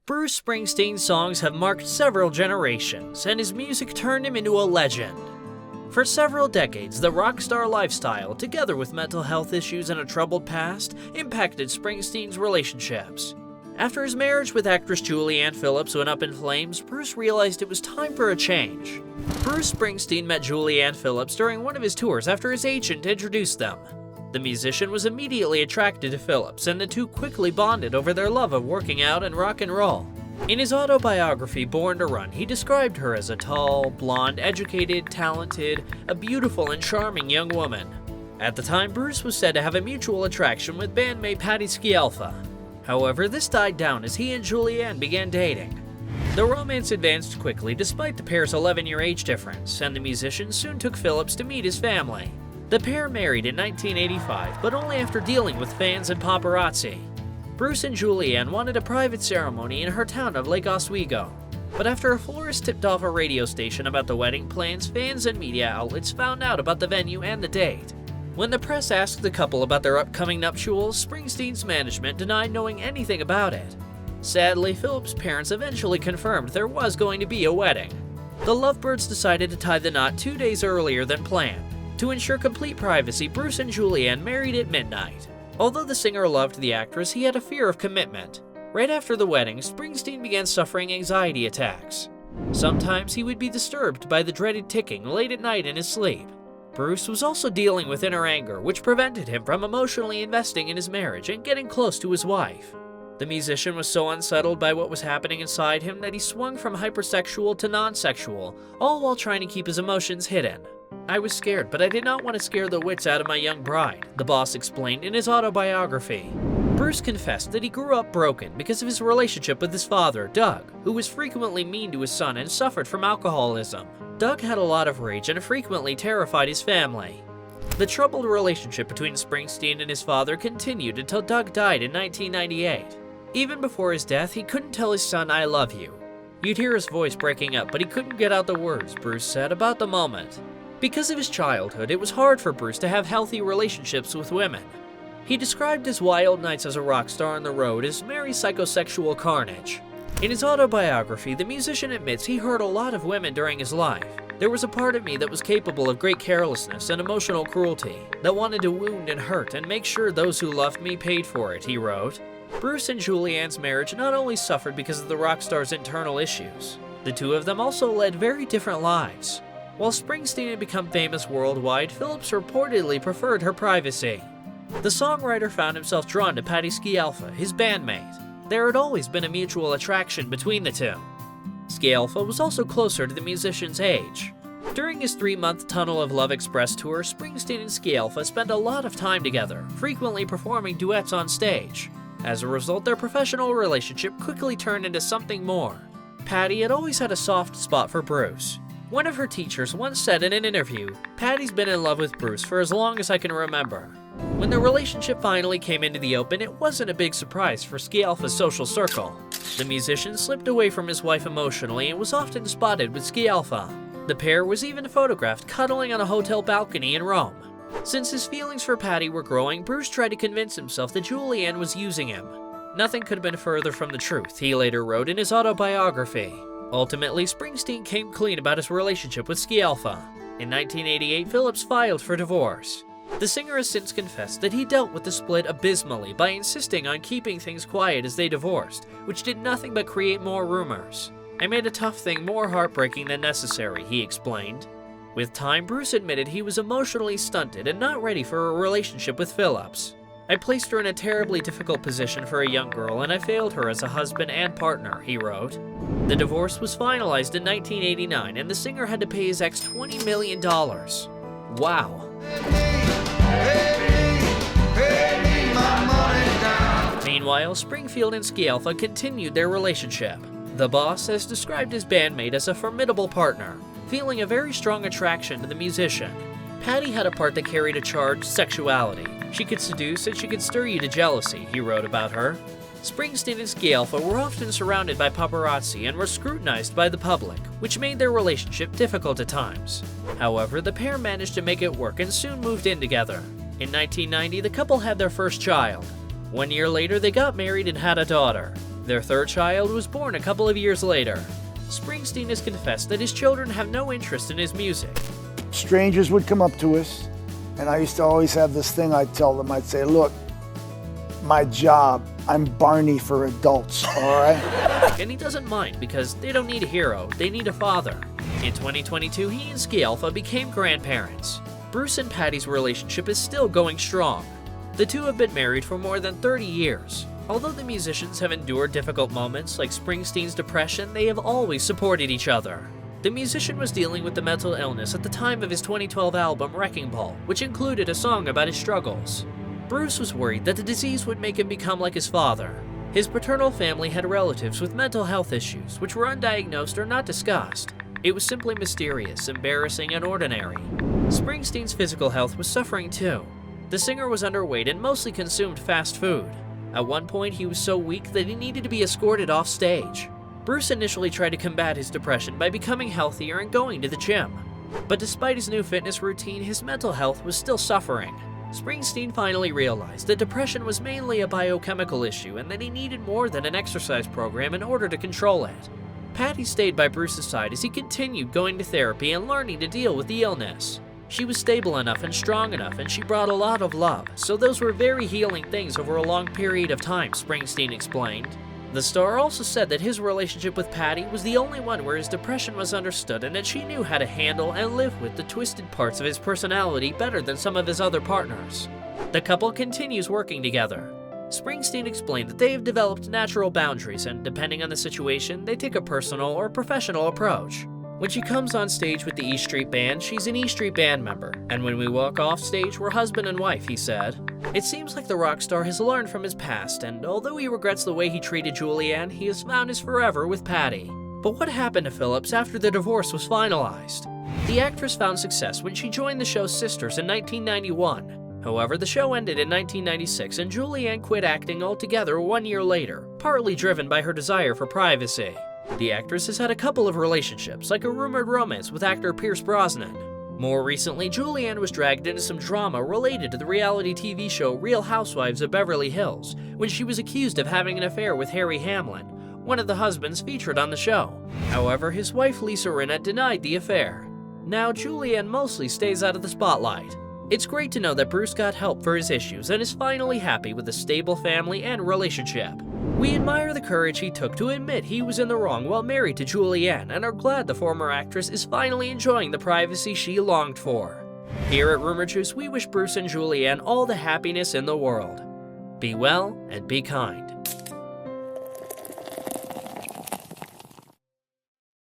Bruce Springsteen's songs have marked several generations, and his music turned him into a legend. For several decades, the rock star lifestyle, together with mental health issues and a troubled past, impacted Springsteen's relationships. After his marriage with actress Julianne Phillips went up in flames, Bruce realized it was time for a change. Bruce Springsteen met Julianne Phillips during one of his tours after his agent introduced them. The musician was immediately attracted to Phillips, and the two quickly bonded over their love of working out and rock and roll. In his autobiography, Born to Run, he described her as a tall, blonde, educated, talented, a beautiful and charming young woman. At the time, Bruce was said to have a mutual attraction with bandmate Patti Scialfa. However, this died down as he and Julianne began dating. The romance advanced quickly despite the pair's 11-year age difference, and the musician soon took Phillips to meet his family. The pair married in 1985, but only after dealing with fans and paparazzi. Bruce and Julianne wanted a private ceremony in her town of Lake Oswego. But after a florist tipped off a radio station about the wedding plans, fans and media outlets found out about the venue and the date. When the press asked the couple about their upcoming nuptials, Springsteen's management denied knowing anything about it. Sadly, Phillips' parents eventually confirmed there was going to be a wedding. The lovebirds decided to tie the knot 2 days earlier than planned. To ensure complete privacy, Bruce and Julianne married at midnight. Although the singer loved the actress, he had a fear of commitment. Right after the wedding, Springsteen began suffering anxiety attacks. Sometimes he would be disturbed by the dreaded ticking late at night in his sleep. Bruce was also dealing with inner anger, which prevented him from emotionally investing in his marriage and getting close to his wife. The musician was so unsettled by what was happening inside him that he swung from hypersexual to non-sexual, all while trying to keep his emotions hidden. "I was scared, but I did not want to scare the wits out of my young bride," the boss explained in his autobiography. Bruce confessed that he grew up broken because of his relationship with his father, Doug, who was frequently mean to his son and suffered from alcoholism. Doug had a lot of rage and frequently terrified his family. The troubled relationship between Springsteen and his father continued until Doug died in 1998. Even before his death, he couldn't tell his son, "I love you." You'd hear his voice breaking up, but he couldn't get out the words, Bruce said about the moment. Because of his childhood, it was hard for Bruce to have healthy relationships with women. He described his wild nights as a rock star on the road as merry psychosexual carnage. In his autobiography, the musician admits he hurt a lot of women during his life. "There was a part of me that was capable of great carelessness and emotional cruelty, that wanted to wound and hurt and make sure those who loved me paid for it," he wrote. Bruce and Julianne's marriage not only suffered because of the rock star's internal issues, the two of them also led very different lives. While Springsteen had become famous worldwide, Phillips reportedly preferred her privacy. The songwriter found himself drawn to Patti Scialfa, his bandmate. There had always been a mutual attraction between the two. Scialfa was also closer to the musician's age. During his 3-month Tunnel of Love Express tour, Springsteen and Scialfa spent a lot of time together, frequently performing duets on stage. As a result, their professional relationship quickly turned into something more. Patti had always had a soft spot for Bruce. One of her teachers once said in an interview, "Patti's been in love with Bruce for as long as I can remember." When the relationship finally came into the open, it wasn't a big surprise for Scialfa's social circle. The musician slipped away from his wife emotionally and was often spotted with Scialfa. The pair was even photographed cuddling on a hotel balcony in Rome. Since his feelings for Patti were growing, Bruce tried to convince himself that Julianne was using him. Nothing could have been further from the truth, he later wrote in his autobiography. Ultimately, Springsteen came clean about his relationship with Scialfa. In 1988, Phillips filed for divorce. The singer has since confessed that he dealt with the split abysmally by insisting on keeping things quiet as they divorced, which did nothing but create more rumors. "I made a tough thing more heartbreaking than necessary," he explained. With time, Bruce admitted he was emotionally stunted and not ready for a relationship with Phillips. "I placed her in a terribly difficult position for a young girl, and I failed her as a husband and partner," he wrote. The divorce was finalized in 1989, and the singer had to pay his ex $20 million. Wow. Meanwhile, Springfield and Scialfa continued their relationship. The boss has described his bandmate as a formidable partner, feeling a very strong attraction to the musician. Patti had a part that carried a charged sexuality. "She could seduce and she could stir you to jealousy," he wrote about her. Springsteen and Scialfa were often surrounded by paparazzi and were scrutinized by the public, which made their relationship difficult at times. However, the pair managed to make it work and soon moved in together. In 1990, the couple had their first child. 1 year later, they got married and had a daughter. Their third child was born a couple of years later. Springsteen has confessed that his children have no interest in his music. Strangers would come up to us, and I used to always have this thing I'd tell them. I'd say, look, my job, I'm Barney for adults, all right? And he doesn't mind because they don't need a hero, they need a father. In 2022, he and Scialfa became grandparents. Bruce and Patti's relationship is still going strong. The two have been married for more than 30 years. Although the musicians have endured difficult moments like Springsteen's depression, they have always supported each other. The musician was dealing with the mental illness at the time of his 2012 album Wrecking Ball, which included a song about his struggles. Bruce was worried that the disease would make him become like his father. His paternal family had relatives with mental health issues, which were undiagnosed or not discussed. It was simply mysterious, embarrassing, and ordinary. Springsteen's physical health was suffering too. The singer was underweight and mostly consumed fast food. At one point, he was so weak that he needed to be escorted off stage. Bruce initially tried to combat his depression by becoming healthier and going to the gym. But despite his new fitness routine, his mental health was still suffering. Springsteen finally realized that depression was mainly a biochemical issue and that he needed more than an exercise program in order to control it. Patti stayed by Bruce's side as he continued going to therapy and learning to deal with the illness. She was stable enough and strong enough, and she brought a lot of love, so those were very healing things over a long period of time, Springsteen explained. The star also said that his relationship with Patti was the only one where his depression was understood and that she knew how to handle and live with the twisted parts of his personality better than some of his other partners. The couple continues working together. Springsteen explained that they have developed natural boundaries and, depending on the situation, they take a personal or professional approach. When she comes on stage with the E Street Band, she's an E Street Band member, and when we walk off stage, we're husband and wife, he said. It seems like the rock star has learned from his past, and although he regrets the way he treated Julianne, he has found his forever with Patti. But what happened to Phillips after the divorce was finalized? The actress found success when she joined the show Sisters in 1991. However, the show ended in 1996, and Julianne quit acting altogether 1 year later, partly driven by her desire for privacy. The actress has had a couple of relationships, like a rumored romance with actor Pierce Brosnan. More recently, Julianne was dragged into some drama related to the reality TV show Real Housewives of Beverly Hills, when she was accused of having an affair with Harry Hamlin, one of the husbands featured on the show. However, his wife Lisa Rinna denied the affair. Now, Julianne mostly stays out of the spotlight. It's great to know that Bruce got help for his issues and is finally happy with a stable family and relationship. We admire the courage he took to admit he was in the wrong while married to Julianne and are glad the former actress is finally enjoying the privacy she longed for. Here at Rumour Juice, we wish Bruce and Julianne all the happiness in the world. Be well and be kind.